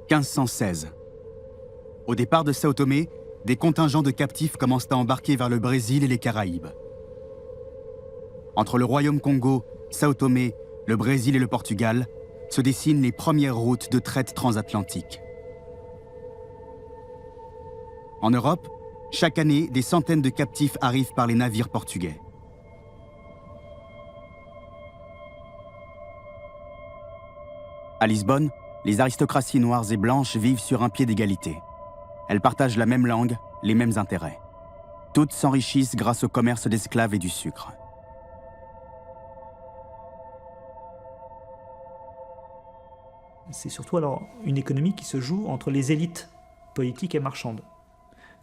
1516. Au départ de Sao Tomé, des contingents de captifs commencent à embarquer vers le Brésil et les Caraïbes. Entre le Royaume Congo, Sao Tomé, le Brésil et le Portugal, se dessinent les premières routes de traite transatlantique. En Europe, chaque année, des centaines de captifs arrivent par les navires portugais. À Lisbonne, les aristocraties noires et blanches vivent sur un pied d'égalité. Elles partagent la même langue, les mêmes intérêts. Toutes s'enrichissent grâce au commerce d'esclaves et du sucre. C'est surtout alors une économie qui se joue entre les élites politiques et marchandes,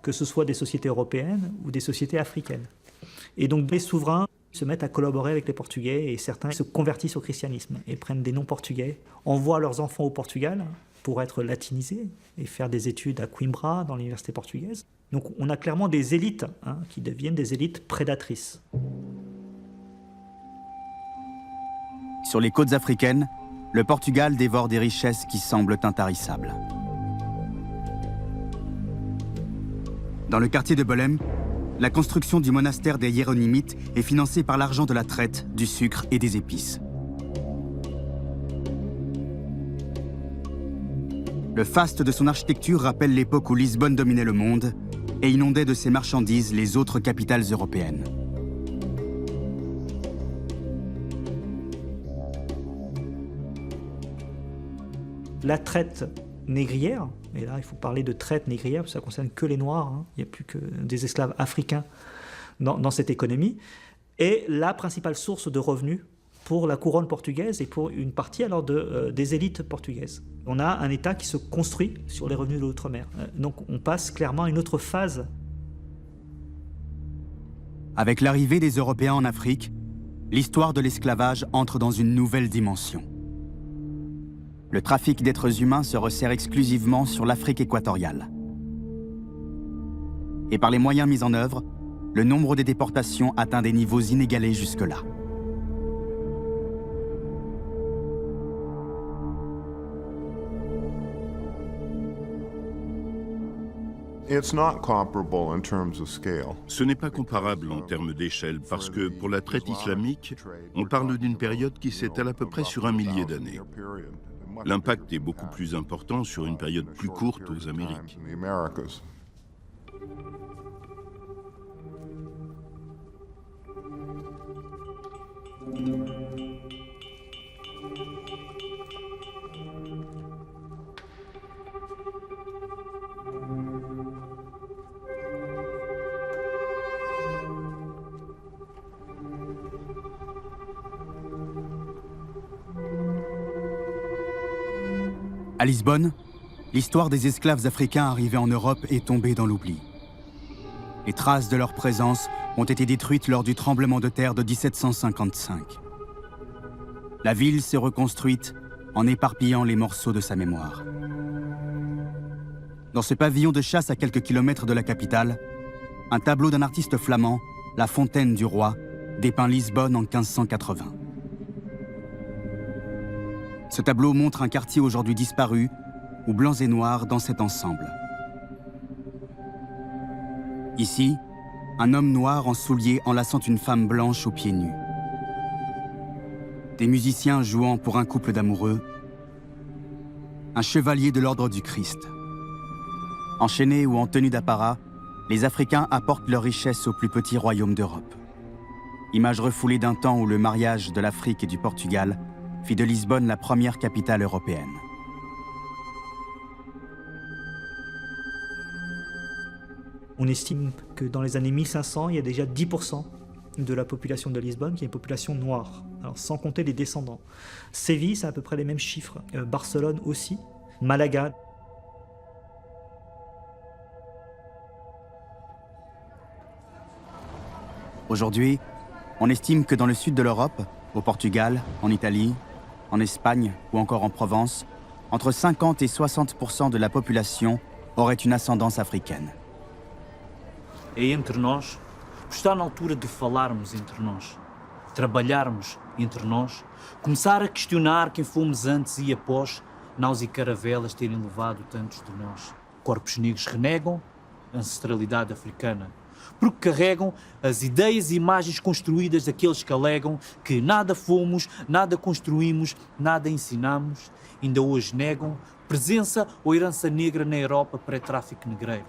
que ce soit des sociétés européennes ou des sociétés africaines. Et donc les souverains se mettent à collaborer avec les Portugais et certains se convertissent au christianisme et prennent des noms portugais, envoient leurs enfants au Portugal pour être latinisés et faire des études à Coimbra dans l'université portugaise. Donc on a clairement des élites qui deviennent des élites prédatrices. Sur les côtes africaines, le Portugal dévore des richesses qui semblent intarissables. Dans le quartier de Belém, la construction du monastère des Hiéronymites est financée par l'argent de la traite, du sucre et des épices. Le faste de son architecture rappelle l'époque où Lisbonne dominait le monde et inondait de ses marchandises les autres capitales européennes. La traite négrière, et là il faut parler de traite négrière parce que ça ne concerne que les Noirs, il n'y a plus que des esclaves africains dans cette économie, est la principale source de revenus pour la couronne portugaise et pour une partie alors des élites portugaises. On a un État qui se construit sur les revenus de l'outre-mer, donc on passe clairement à une autre phase. Avec l'arrivée des Européens en Afrique, l'histoire de l'esclavage entre dans une nouvelle dimension. Le trafic d'êtres humains se resserre exclusivement sur l'Afrique équatoriale. Et par les moyens mis en œuvre, le nombre des déportations atteint des niveaux inégalés jusque-là. Ce n'est pas comparable en termes d'échelle parce que pour la traite islamique, on parle d'une période qui s'étale à peu près sur 1 millier d'années. L'impact est beaucoup plus important sur une période plus courte aux Amériques. À Lisbonne, l'histoire des esclaves africains arrivés en Europe est tombée dans l'oubli. Les traces de leur présence ont été détruites lors du tremblement de terre de 1755. La ville s'est reconstruite en éparpillant les morceaux de sa mémoire. Dans ce pavillon de chasse à quelques kilomètres de la capitale, un tableau d'un artiste flamand, La Fontaine du Roi, dépeint Lisbonne en 1580. Ce tableau montre un quartier aujourd'hui disparu, où blancs et noirs dansaient ensemble. Ici, un homme noir en souliers enlaçant une femme blanche aux pieds nus. Des musiciens jouant pour un couple d'amoureux. Un chevalier de l'ordre du Christ. Enchaînés ou en tenue d'apparat, les Africains apportent leur richesse aux plus petits royaumes d'Europe. Image refoulée d'un temps où le mariage de l'Afrique et du Portugal fit de Lisbonne la première capitale européenne. On estime que dans les années 1500, il y a déjà 10% de la population de Lisbonne qui est une population noire, alors sans compter les descendants. Séville, c'est à peu près les mêmes chiffres. Barcelone aussi. Malaga. Aujourd'hui, on estime que dans le sud de l'Europe, au Portugal, en Italie, en Espagne ou encore en Provence, entre 50 et 60% de la population aurait une ascendance africaine. É entre nós, está na altura de falarmos entre nós, trabalharmos entre nós, começar a questionar quem fomos antes e após, naus e caravelas terem levado tantos de nós. Corpos negros renegam a ancestralidade africana, porque carregam as ideias e imagens construídas daqueles que alegam que nada fomos, nada construímos, nada ensinamos, ainda hoje negam presença ou herança negra na Europa pré-tráfico negreiro.